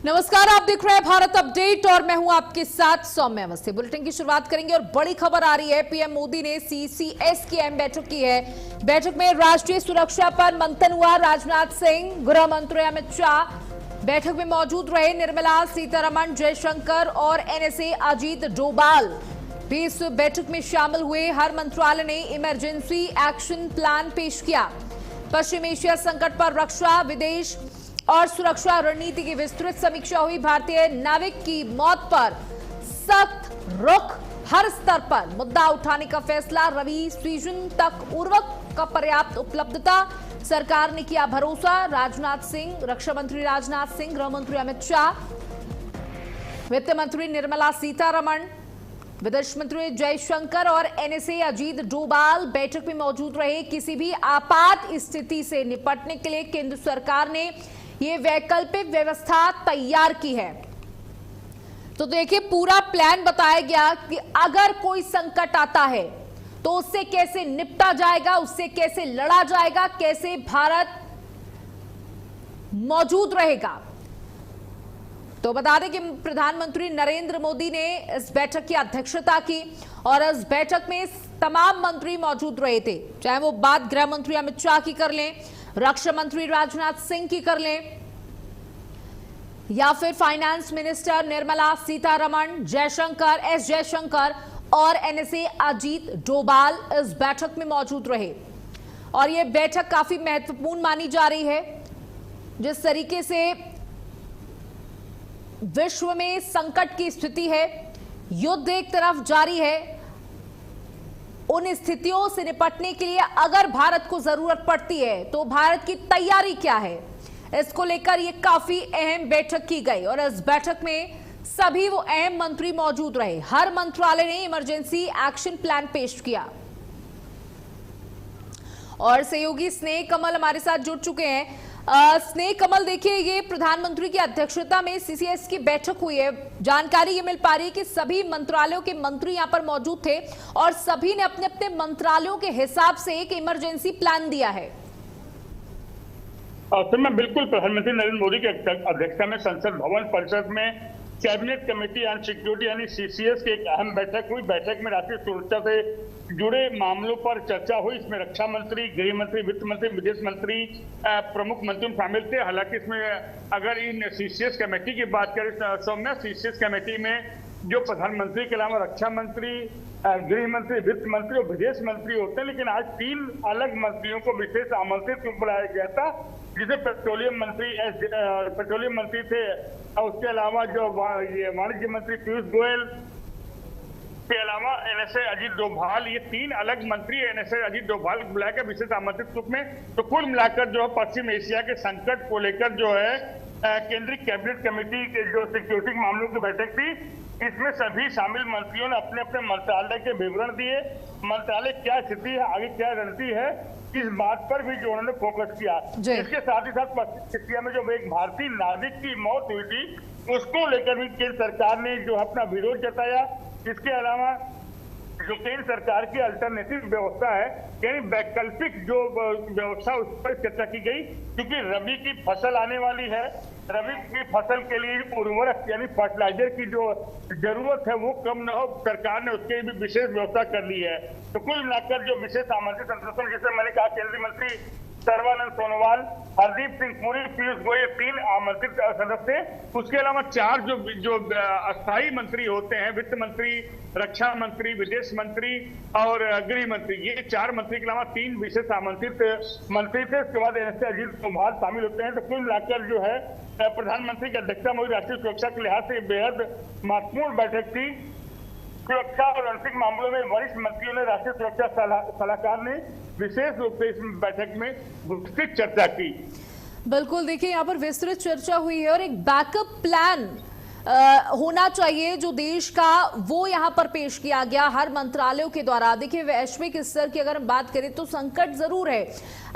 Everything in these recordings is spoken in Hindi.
नमस्कार, आप देख रहे हैं भारत अपडेट और मैं हूं आपके साथ सौम्य अवस्थी। बुलेटिन की शुरुआत करेंगे और बड़ी खबर आ रही है। पीएम मोदी ने सीसीएस की अहम बैठक की है। बैठक में राष्ट्रीय सुरक्षा पर मंथन हुआ। राजनाथ सिंह, गृह मंत्री अमित शाह बैठक में मौजूद रहे। निर्मला सीतारमण, जयशंकर और एनएसए अजीत डोभाल भी इस बैठक में शामिल हुए। हर मंत्रालय ने इमरजेंसी एक्शन प्लान पेश किया। पश्चिम एशिया संकट पर रक्षा, विदेश और सुरक्षा रणनीति की विस्तृत समीक्षा हुई। भारतीय नाविक की मौत पर सख्त रुख, हर स्तर पर मुद्दा उठाने का फैसला। रवि सीजन तक उर्वरक का पर्याप्त उपलब्धता, सरकार ने किया भरोसा। राजनाथ सिंह, रक्षा मंत्री राजनाथ सिंह, गृह मंत्री अमित शाह, वित्त मंत्री निर्मला सीतारमण, विदेश मंत्री जयशंकर और एनएसए अजीत डोभाल बैठक में मौजूद रहे। किसी भी आपात स्थिति से निपटने के लिए केंद्र सरकार ने ये वैकल्पिक व्यवस्था तैयार की है। तो देखिए, पूरा प्लान बताया गया कि अगर कोई संकट आता है तो उससे कैसे निपटा जाएगा, उससे कैसे लड़ा जाएगा, कैसे भारत मौजूद रहेगा। तो बता दें कि प्रधानमंत्री नरेंद्र मोदी ने इस बैठक की अध्यक्षता की और इस बैठक में तमाम मंत्री मौजूद रहे थे, चाहे वो बात गृह मंत्री अमित शाह की कर लें, रक्षा मंत्री राजनाथ सिंह की कर लें, या फिर finance minister Nirmala Sitharaman, Jaishankar, S Jaishankar और एनएसए अजीत डोभाल इस बैठक में मौजूद रहे। और यह बैठक काफी महत्वपूर्ण मानी जा रही है। जिस तरीके से विश्व में संकट की स्थिति है, युद्ध एक तरफ जारी है, उन स्थितियों से निपटने के लिए अगर भारत को जरूरत पड़ती है तो भारत की तैयारी क्या है, इसको लेकर ये काफी अहम बैठक की गई। और इस बैठक में सभी वो अहम मंत्री मौजूद रहे। हर मंत्रालय ने इमरजेंसी एक्शन प्लान पेश किया। और सहयोगी स्नेह कमल हमारे साथ जुड़ चुके हैं। स्नेह कमल, देखिए, ये प्रधानमंत्री की अध्यक्षता में सीसीएस की बैठक हुई है। जानकारी ये मिल पा रही है कि सभी मंत्रालयों के मंत्री यहां पर मौजूद थे और सभी ने अपने अपने मंत्रालयों के हिसाब से एक इमरजेंसी प्लान दिया है। तो मैं बिल्कुल प्रधानमंत्री नरेंद्र मोदी की अध्यक्षता में संसद भवन परिसर में कैबिनेट कमेटी ऑन सिक्योरिटी यानी सीसीएस की एक अहम बैठक हुई। बैठक में राष्ट्रीय सुरक्षा से जुड़े मामलों पर चर्चा हुई। इसमें रक्षा मंत्री, गृह मंत्री, वित्त मंत्री, विदेश मंत्री प्रमुख मंत्री शामिल थे। हालांकि इसमें अगर इन सीसीएस कमेटी की बात करें, सौम्या, सीसीएस कमेटी में जो प्रधानमंत्री के अलावा रक्षा मंत्री, गृह मंत्री, वित्त मंत्री और विदेश मंत्री होते हैं, लेकिन आज 3 अलग मंत्रियों को विशेष आमंत्रित बुलाया गया था, जिसे पेट्रोलियम मंत्री थे और उसके अलावा जो वाणिज्य मंत्री पीयूष गोयल के अलावा एनएसए अजीत डोभाल, ये 3 अलग मंत्री एनएसए अजीत डोभाल बुलाकर विशेष आमंत्रित रूप में। तो कुल मिलाकर जो है पश्चिम एशिया के संकट को लेकर जो है केंद्रीय कैबिनेट कमेटी के जो सिक्योरिटी मामलों की बैठक थी, इसमें सभी शामिल मंत्रियों ने अपने अपने मंत्रालय के विवरण दिए। मंत्रालय क्या स्थिति है, आगे क्या रणनीति है, इस बात पर भी जो उन्होंने फोकस किया। इसके साथ ही साथ पश्चिम एशिया में जो एक भारतीय नाविक की मौत हुई थी, उसको लेकर भी केंद्र सरकार ने जो अपना विरोध जताया। इसके अलावा जो केंद्र सरकार की अल्टरनेटिव व्यवस्था है, यानी वैकल्पिक जो व्यवस्था, उस पर चर्चा की गई, क्योंकि रबी की फसल आने वाली है। रबी की फसल के लिए उर्वरक यानी फर्टिलाइजर की जो जरूरत है वो कम न हो, सरकार ने उसके भी विशेष व्यवस्था कर ली है। तो कुल मिलाकर जो विशेष आमंत्रित संतोषन, जैसे मैंने कहा, केंद्रीय मंत्री सर्बानंद सोनोवाल, हरदीप सिंह पुरी, पीयूष गोयल, 3 आमंत्रित सदस्य। उसके अलावा 4 जो अस्थायी मंत्री होते हैं, वित्त मंत्री, रक्षा मंत्री, विदेश मंत्री और गृह मंत्री, ये 4 मंत्री के अलावा 3 विशेष आमंत्रित मंत्री थे। इसके बाद एनएसए अजीत डोभाल शामिल होते हैं। तो कुल मिलाकर जो है प्रधानमंत्री की अध्यक्षता में राष्ट्रीय सुरक्षा के लिहाज से बेहद महत्वपूर्ण बैठक थी। सुरक्षा और रणनीतिक मामलों में वरिष्ठ मंत्रियों ने, राष्ट्रीय सुरक्षा सलाहकार ने विशेष रूप से इस बैठक में विस्तृत चर्चा की। बिल्कुल, देखिए, यहाँ पर विस्तृत चर्चा हुई है और एक बैकअप प्लान होना चाहिए जो देश का, वो यहाँ पर पेश किया गया हर मंत्रालयों के द्वारा। देखिए, वैश्विक स्तर की अगर हम बात करें तो संकट जरूर है।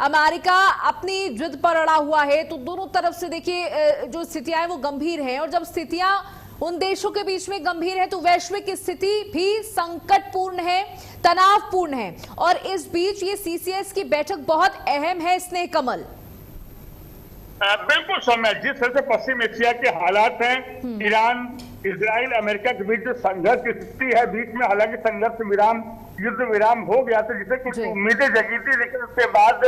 अमेरिका अपनी जिद पर अड़ा हुआ है, तो दोनों तरफ से देखिए जो स्थितियां हैं वो गंभीर हैं। और जब स्थितियां उन देशों के बीच में गंभीर है तो वैश्विक स्थिति भी संकटपूर्ण है, तनावपूर्ण है। और इस बीच ये सीसीएस की बैठक बहुत अहम है। स्नेह कमल, बिल्कुल सौम्या, जिस तरह से पश्चिम एशिया के हालात हैं, ईरान, इजराइल, अमेरिका के बीच जो संघर्ष की स्थिति है, बीच में हालांकि संघर्ष विराम, युद्ध विराम हो गया था, जिसे कुछ उम्मीदें जगी थी, लेकिन उसके बाद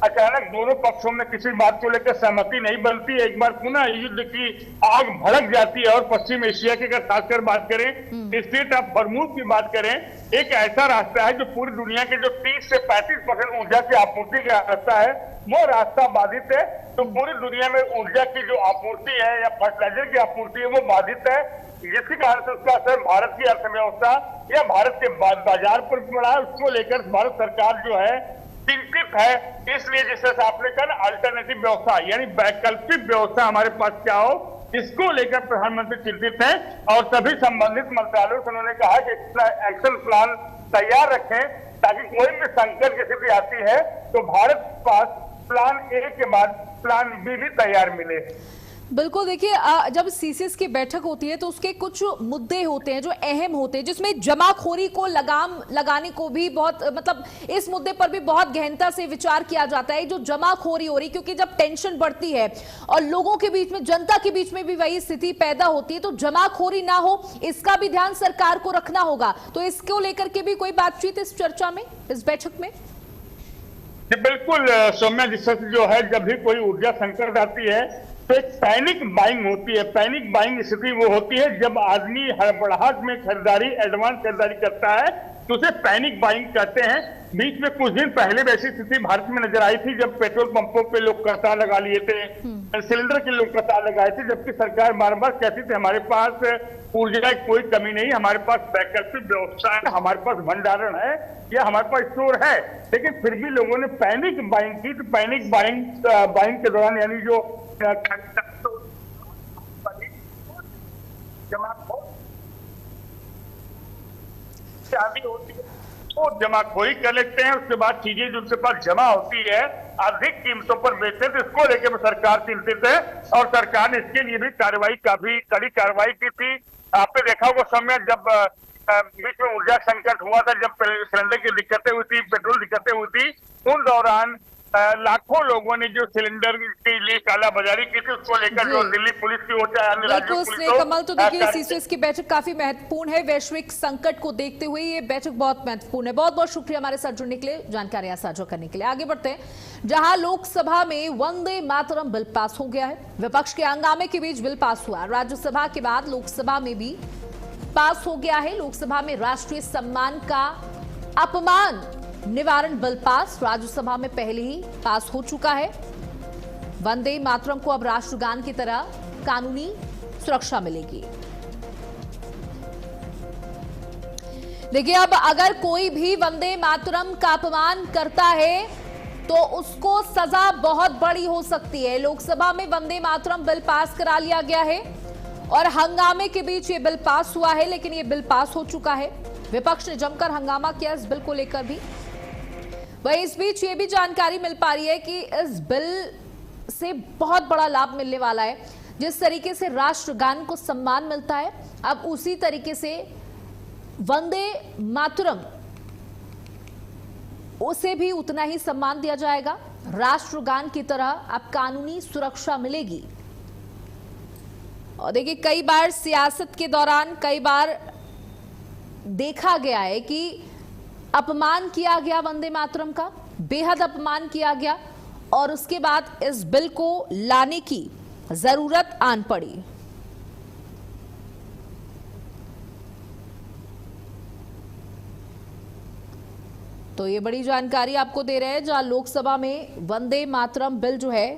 अचानक दोनों पक्षों में किसी बात को लेकर सहमति नहीं बनती है। एक बार पुनः युद्ध की आग भड़क जाती है। और पश्चिम एशिया की अगर खासकर बात करें, स्टेट ऑफ हॉर्मुज की बात करें, एक ऐसा रास्ता है जो पूरी दुनिया के जो 30 से 35% ऊर्जा की आपूर्ति का रास्ता है, वो रास्ता बाधित है। तो पूरी दुनिया में ऊर्जा की जो आपूर्ति है या फर्टिलाइजर की आपूर्ति है वो बाधित है, जिसके कारण से उसका असर भारत की अर्थव्यवस्था या भारत के बाजार पर पड़ा है। उसको लेकर भारत सरकार जो है चिंतित है। इसलिए जिस तरह से आपने कहा अल्टरनेटिव व्यवस्था यानी वैकल्पिक व्यवस्था हमारे पास क्या हो, इसको लेकर प्रधानमंत्री चिंतित हैं। और सभी संबंधित मंत्रालयों से उन्होंने कहा कि एक्शन प्लान तैयार रखें, ताकि कोई भी संकट की स्थिति आती है तो भारत के पास प्लान ए के बाद प्लान बी भी तैयार मिले। बिल्कुल, देखिए जब सीसीएस की बैठक होती है तो उसके कुछ मुद्दे होते हैं जो अहम होते हैं, जिसमें जमाखोरी को लगाम लगाने को भी बहुत मतलब इस मुद्दे पर भी बहुत गहनता से विचार किया जाता है। जो जमाखोरी हो रही, क्योंकि जब टेंशन बढ़ती है और लोगों के बीच में, जनता के बीच में भी वही स्थिति पैदा होती है, तो जमाखोरी ना हो इसका भी ध्यान सरकार को रखना होगा। तो इसको लेकर के भी कोई बातचीत इस चर्चा में, इस बैठक में? बिल्कुल सौम्या, जिस जो है जब भी कोई ऊर्जा संकट आती है तो एक पैनिक बाइंग होती है। पैनिक बाइंग स्थिति वो होती है जब आदमी हड़बड़ाहट में खरीदारी, एडवांस खरीदारी करता है, तो उसे पैनिक बाइंग कहते हैं। बीच में कुछ दिन पहले वैसी स्थिति भारत में नजर आई थी, जब पेट्रोल पंपों पे लोग कतार लगा लिए थे, सिलेंडर के लोग कतार लगाए थे, जबकि सरकार बार बार कहती थी हमारे पास ऊर्जा की कोई कमी नहीं, हमारे पास वैकल्पिक व्यवस्था है, हमारे पास भंडारण है या हमारे पास स्टोर है। लेकिन फिर भी लोगों ने पैनिक बाइंग की। तो पैनिक बाइंग के दौरान यानी जो होती है वो जमाखोरी कर लेते हैं। उसके बाद चीजें जो उनके पास जमा होती है अधिक कीमतों पर बेचते हैं। तो इसको लेकर सरकार चिंतित है और सरकार ने इसके लिए भी कार्रवाई, काफी कड़ी कार्रवाई की थी। आपने देखा होगा समय जब बीच में ऊर्जा संकट हुआ था, जब सिलेंडर की दिक्कतें हुई थी, पेट्रोल दिक्कतें हुई थी, उन दौरान लाखों लोगों ने जो सिलेंडर के लिए कालाबाजारी की थी, उसको लेकर जो दिल्ली पुलिस की ओर चाहे अन्य राज्यों की पुलिस। कमल, तो देखिए सीसीएस की बैठक काफी महत्वपूर्ण है। वैश्विक संकट को देखते हुए ये बैठक बहुत महत्वपूर्ण है। बहुत बहुत शुक्रिया हमारे साथ जुड़ने के लिए, जानकारियां साझा करने के लिए। आगे बढ़ते हैं, जहां लोकसभा में वंदे मातरम बिल पास हो गया है। विपक्ष के हंगामे के बीच बिल पास हुआ। राज्यसभा के बाद लोकसभा में भी पास हो गया है। लोकसभा में राष्ट्रीय सम्मान का अपमान निवारण बिल पास राज्यसभा में पहले ही पास हो चुका है। वंदे मातरम को अब राष्ट्रगान की तरह कानूनी सुरक्षा मिलेगी। देखिए, अब अगर कोई भी वंदे मातरम का अपमान करता है तो उसको सजा बहुत बड़ी हो सकती है। लोकसभा में वंदे मातरम बिल पास करा लिया गया है और हंगामे के बीच ये बिल पास हुआ है, लेकिन ये बिल पास हो चुका है। विपक्ष ने जमकर हंगामा किया इस बिल को लेकर भी। वहीं इस बीच ये भी जानकारी मिल पा रही है कि इस बिल से बहुत बड़ा लाभ मिलने वाला है। जिस तरीके से राष्ट्रगान को सम्मान मिलता है, अब उसी तरीके से वंदे मातरम उसे भी उतना ही सम्मान दिया जाएगा। राष्ट्रगान की तरह अब कानूनी सुरक्षा मिलेगी। और देखिए, कई बार सियासत के दौरान कई बार देखा गया है कि अपमान किया गया वंदे मातरम का, बेहद अपमान किया गया और उसके बाद इस बिल को लाने की जरूरत आन पड़ी। तो ये बड़ी जानकारी आपको दे रहे हैं, जहां लोकसभा में वंदे मातरम बिल जो है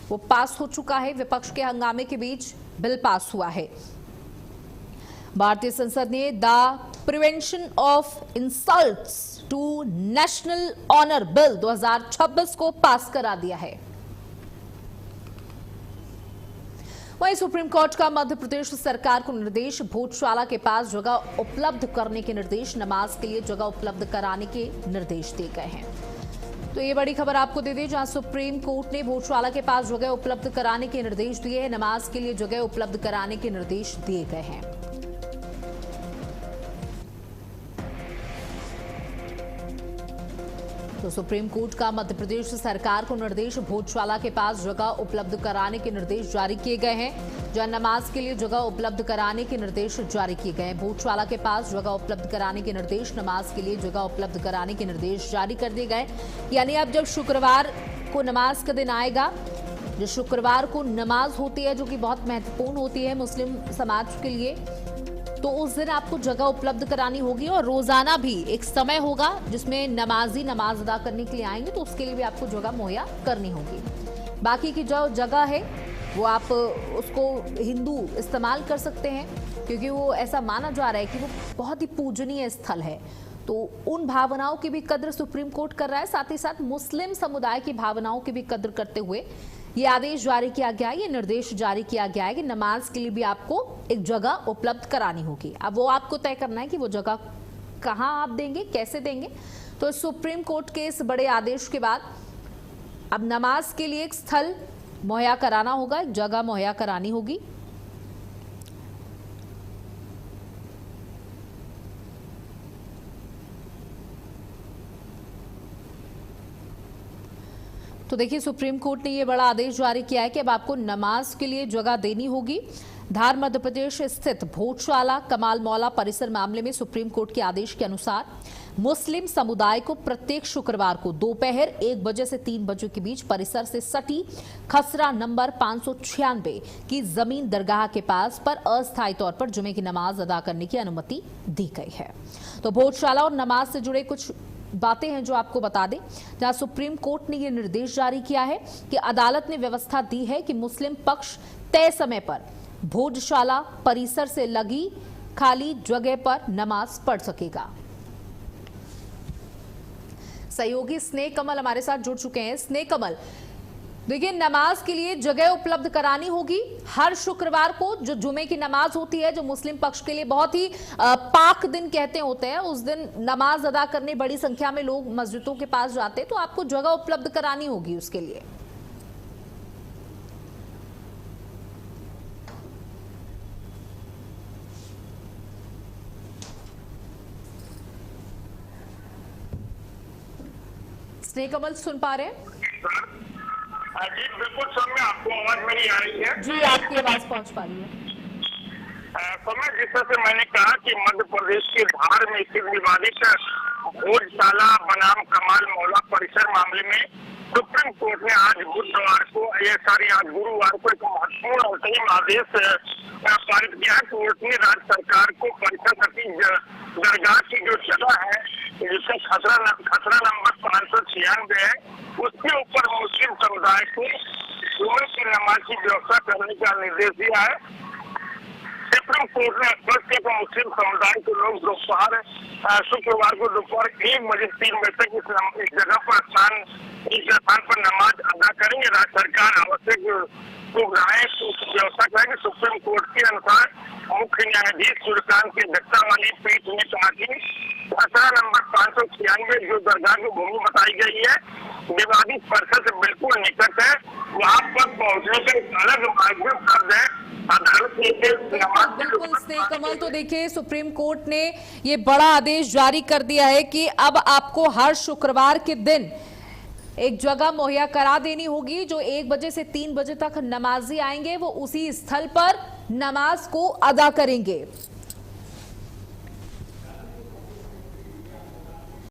वो पास हो चुका है। विपक्ष के हंगामे के बीच बिल पास हुआ है। भारतीय संसद ने the prevention of insults to national honour bill 2026 को पास करा दिया है। वहीं सुप्रीम कोर्ट का मध्य प्रदेश सरकार को निर्देश, भोजशाला के पास जगह उपलब्ध करने के निर्देश, नमाज के लिए जगह उपलब्ध कराने के निर्देश दिए गए हैं। तो ये बड़ी खबर आपको दे दें, जहां सुप्रीम कोर्ट ने भोजशाला के पास जगह उपलब्ध कराने के निर्देश दिए हैं, नमाज के लिए जगह उपलब्ध कराने के निर्देश दिए गए हैं। तो सुप्रीम कोर्ट का मध्य प्रदेश सरकार को निर्देश, भोजशाला के पास जगह उपलब्ध कराने के निर्देश जारी किए गए हैं। जहाँ नमाज के लिए जगह उपलब्ध कराने के निर्देश जारी किए गए हैं। भोजशाला के पास जगह उपलब्ध कराने के निर्देश, नमाज के लिए जगह उपलब्ध कराने के निर्देश जारी कर दिए गए। यानी अब जब शुक्रवार को नमाज का दिन आएगा, जो शुक्रवार को नमाज होती है, जो कि बहुत महत्वपूर्ण होती है मुस्लिम समाज के लिए, तो उस दिन आपको जगह उपलब्ध करानी होगी और रोजाना भी एक समय होगा जिसमें नमाजी नमाज अदा करने के लिए आएंगे, तो उसके लिए भी आपको जगह मुहैया करनी होगी। बाकी की जो जगह है वो आप उसको हिंदू इस्तेमाल कर सकते हैं, क्योंकि वो ऐसा माना जा रहा है कि वो बहुत ही पूजनीय स्थल है। तो उन भावनाओं की भी कद्र सुप्रीम कोर्ट कर रहा है, साथ ही साथ मुस्लिम समुदाय की भावनाओं की भी कद्र करते हुए ये आदेश जारी किया गया है, ये निर्देश जारी किया गया है कि नमाज के लिए भी आपको एक जगह उपलब्ध करानी होगी। अब वो आपको तय करना है कि वो जगह कहां आप देंगे, कैसे देंगे। तो सुप्रीम कोर्ट के इस बड़े आदेश के बाद अब नमाज के लिए एक स्थल मुहैया कराना होगा, एक जगह मुहैया करानी होगी। तो देखिए, सुप्रीम कोर्ट ने ये बड़ा आदेश जारी किया है कि अब आपको नमाज के लिए जगह देनी होगी। धार मध्य प्रदेश स्थित भोजशाला कमाल मौला परिसर मामले में सुप्रीम कोर्ट के आदेश के अनुसार मुस्लिम समुदाय को प्रत्येक शुक्रवार को दोपहर 1 बजे से 3 बजे के बीच परिसर से सटी खसरा नंबर 596 की जमीन दरगाह के पास पर अस्थायी तौर पर जुमे की नमाज अदा करने की अनुमति दी गई है। तो भोजशाला और नमाज से जुड़े कुछ बातें हैं जो आपको बता दें, जहां सुप्रीम कोर्ट ने यह निर्देश जारी किया है कि अदालत ने व्यवस्था दी है कि मुस्लिम पक्ष तय समय पर भोजशाला परिसर से लगी खाली जगह पर नमाज पढ़ सकेगा। सहयोगी स्नेह कमल हमारे साथ जुड़ चुके हैं। स्नेह कमल, देखिए, नमाज के लिए जगह उपलब्ध करानी होगी हर शुक्रवार को। जो जुमे की नमाज होती है, जो मुस्लिम पक्ष के लिए बहुत ही पाक दिन कहते होते हैं, उस दिन नमाज अदा करने बड़ी संख्या में लोग मस्जिदों के पास जाते हैं, तो आपको जगह उपलब्ध करानी होगी उसके लिए। स्नेह कमल, सुन पा रहे हैं? जी बिल्कुल सर, मैं आपको आवाज मेरी आ रही है? जी, आपकी आवाज पहुंच पा रही है। समय जिस तरह से मैंने कहा कि मध्य प्रदेश के धार में स्थित विवादित भोजशाला बनाम कमाल मौला परिसर मामले में सुप्रीम कोर्ट ने आज बुधवार को आज गुरुवार को एक महत्वपूर्ण अंतरिम आदेश पारित किया। कोर्ट ने राज्य सरकार को परिसर सटी दरगाह की जो जगह है, जिसका खसरा नंबर 596 है, उसके ऊपर मुस्लिम समुदाय को जुमे की नमाज की व्यवस्था करने का निर्देश दिया है। सुप्रीम कोर्ट ने स्पष्ट किया कि मुस्लिम समुदाय के लोग दोपहर शुक्रवार को दोपहर 1 बजे 3 बजे तक इस जगह पर इस स्थान पर नमाज अदा करेंगे। राज्य सरकार आवश्यक सुविधाएं व्यवस्था करेगी। सुप्रीम कोर्ट के अनुसार मुख्य न्यायाधीश सूर्यकांत की अध्यक्षता वाली पीठ ने कहा कि खसरा नंबर 596 जो दरगाह की भूमि बताई गई है, विवादित परिसर से बिल्कुल निकट है, वहाँ पर पहुँचने का एक अलग मार्ग कर दें। बिल्कुल स्नेह कमल, तो देखिए, सुप्रीम कोर्ट ने ये बड़ा आदेश जारी कर दिया है कि अब आपको हर शुक्रवार के दिन एक जगह मुहैया करा देनी होगी। जो 1 बजे से 3 बजे तक नमाजी आएंगे वो उसी स्थल पर नमाज को अदा करेंगे।